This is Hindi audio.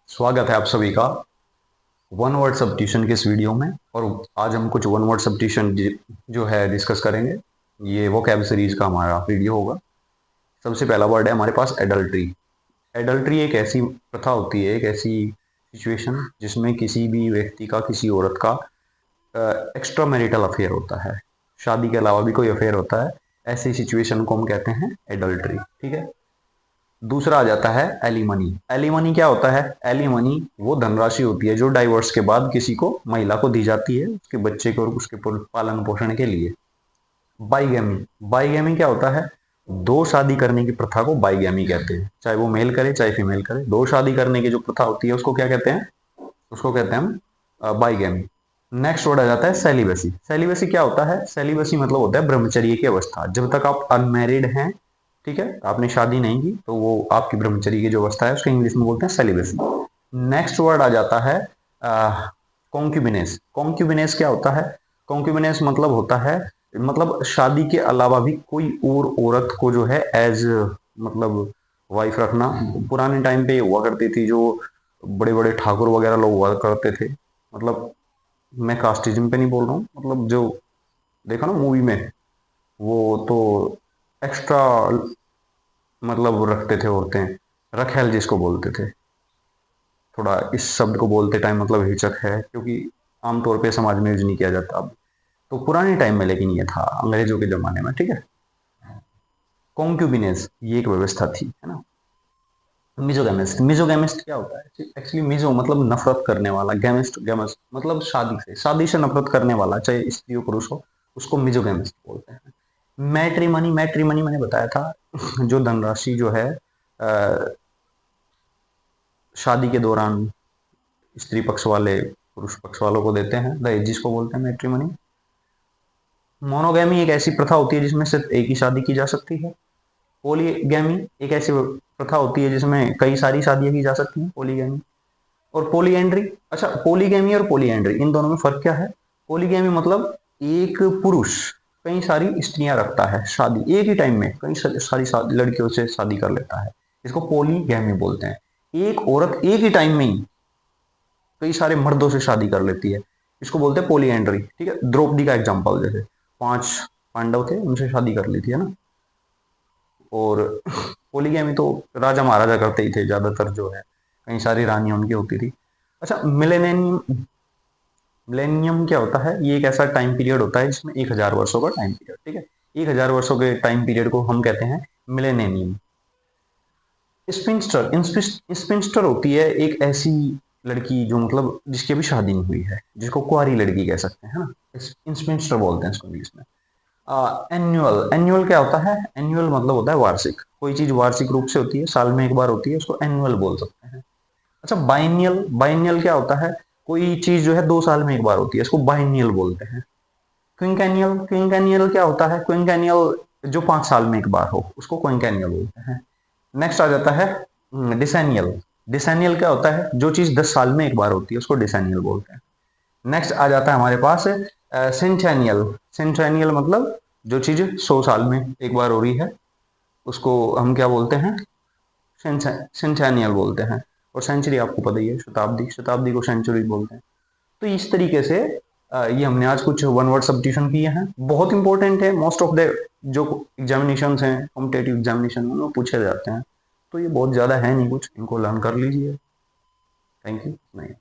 स्वागत है आप सभी का वन वर्ड सब्स्टिट्यूशन के इस वीडियो में। और आज हम कुछ वन वर्ड सब्स्टिट्यूशन जो है डिस्कस करेंगे। ये वोकैब सीरीज का हमारा वीडियो होगा। सबसे पहला वर्ड है हमारे पास एडल्ट्री। एडल्ट्री एक ऐसी प्रथा होती है, एक ऐसी सिचुएशन जिसमें किसी भी व्यक्ति का, किसी औरत का एक्स्ट्रा मैरिटल अफेयर होता है, शादी के अलावा भी कोई अफेयर होता है। ऐसी सिचुएशन को हम कहते हैं एडल्ट्री। ठीक है। दूसरा आ जाता है एलिमनी। एलिमनी क्या होता है? एलिमनी वो धनराशि होती है जो डाइवोर्स के बाद किसी को, महिला को दी जाती है उसके बच्चे को और उसके पालन पोषण के लिए। बाईगैमी। बाईगैमी क्या होता है? दो शादी करने की प्रथा को बाईगैमी कहते हैं। चाहे वो मेल करे चाहे फीमेल करे, दो शादी करने की जो प्रथा होती है उसको क्या कहते हैं? उसको कहते हैं हम बाईगैमी। नेक्स्ट वर्ड आ जाता है सेलिबेसी। सेलिबेसी क्या होता है? सेलिबेसी मतलब होता है ब्रह्मचर्य की अवस्था। जब तक आप अनमैरिड हैं, ठीक है, आपने शादी नहीं की, तो वो आपकी ब्रह्मचर्य की जो अवस्था है उसको इंग्लिश में बोलते हैं सेलिबेसी। नेक्स्ट वर्ड आ जाता है कॉन्क्यूबिनेस। कॉन्क्यूबिनेस क्या होता है? कॉन्क्यूबिनेस मतलब होता है, मतलब शादी के अलावा भी कोई और औरत को जो है एज मतलब वाइफ रखना। पुराने टाइम पे हुआ करती थी, जो बड़े बड़े ठाकुर वगैरह लोग हुआ करते थे। मतलब मैं कास्टिज्म पे नहीं बोल रहा हूँ, मतलब जो देखा ना मूवी में, वो तो एक्स्ट्रा मतलब रखते थे औरतें, रखेल जिसको बोलते थे। थोड़ा इस शब्द को बोलते टाइम मतलब हिचक है, क्योंकि आमतौर पे समाज में यूज नहीं किया जाता अब। तो पुराने टाइम में लेकिन ये था, अंग्रेजों के जमाने में। ठीक है। कॉन्क्यूबिनेस ये एक व्यवस्था थी, है ना। मिजोगैमिस्ट। मिजोगैमिस्ट क्या होता है? एक्चुअली मिजो मतलब नफरत करने वाला, गैमिस्ट गैमस मतलब शादी से नफरत करने वाला, चाहे स्त्री हो पुरुष हो, उसको मिजोगैमिस्ट बोलते हैं। मैट्रिमनी। मैट्रिमनी मैंने बताया था जो धनराशि जो है शादी के दौरान स्त्री पक्ष वाले पुरुष पक्ष वालों को देते हैं, दहेज जिसको बोलते हैं मैट्रिमनी। मोनोगैमी एक ऐसी प्रथा होती है जिसमें सिर्फ एक ही शादी की जा सकती है। पॉलीगैमी एक ऐसी प्रथा होती है जिसमें कई सारी शादियां की जा सकती हैं, पॉलीगैमी। और पॉलीएंड्री। अच्छा, पॉलीगैमी और पॉलीएंड्री इन दोनों में फर्क क्या है? पॉलीगैमी मतलब एक पुरुष कई सारी स्त्रियां रखता है, शादी एक ही टाइम में कई सारी लड़कियों से शादी कर लेता है, इसको पॉलीगैमी बोलते हैं। एक औरत एक ही टाइम में ही कई सारे मर्दों से शादी कर लेती है, इसको बोलते हैं पॉलीएंड्री। ठीक है। द्रौपदी का एग्जाम्पल, जैसे 5 पांडव थे, उनसे शादी कर ली थी, है ना। और पॉलीगैमी तो राजा महाराजा करते ही थे ज्यादातर, जो है कई सारी रानियां उनकी होती थी। अच्छा, मिलेनियम। मिलेनियम क्या होता है? ये एक ऐसा टाइम पीरियड होता है जिसमें 1000 वर्षों का टाइम पीरियड। ठीक है। 1000 वर्षों के टाइम पीरियड को हम कहते हैं मिलेनियम। स्पिंस्टर। स्पिंस्टर होती है एक ऐसी लड़की जो मतलब जिसकी अभी शादी नहीं हुई है, जिसको कुंवारी लड़की कह सकते हैं, है ना। स्पिंस्टर बोलते हैं इसको इंग्लिश में। एनुअल। एनुअल क्या होता है? एनुअल मतलब होता है वार्षिक। कोई चीज वार्षिक रूप से होती है, साल में एक बार होती है, उसको एनुअल बोल सकते हैं। अच्छा, बाइनियल। बाइनियल क्या होता है? कोई चीज जो है 2 साल में एक बार होती है, इसको बाइनियल बोलते हैं। क्विंकेनियल। क्विंकेनियल क्या होता है? क्विंकेनियल जो 5 साल में एक बार हो, उसको क्विंकेनियल बोलते हैं। नेक्स्ट आ जाता है डिसेनियल। डिसेनियल क्या होता है? जो चीज 10 साल में एक बार होती है, उसको डिसेनियल बोलते हैं। नेक्स्ट आ जाता है हमारे पास सेंटेनियल। सेंटेनियल मतलब जो चीज 100 साल में एक बार हो रही है, उसको हम क्या बोलते हैं? सेंटेनियल बोलते हैं। और सेंचुरी आपको पता ही है, शताब्दी। शताब्दी को सेंचुरी बोलते हैं। तो इस तरीके से ये हमने आज कुछ वन वर्ड सब्स्टिट्यूशन किए हैं, बहुत इंपॉर्टेंट है। मोस्ट ऑफ द जो एग्जामिनेशन हैं, कॉम्पिटेटिव एग्जामिनेशन में वो पूछे जाते हैं। तो ये बहुत ज़्यादा है नहीं कुछ, इनको लर्न कर लीजिए। Thank you. नहीं।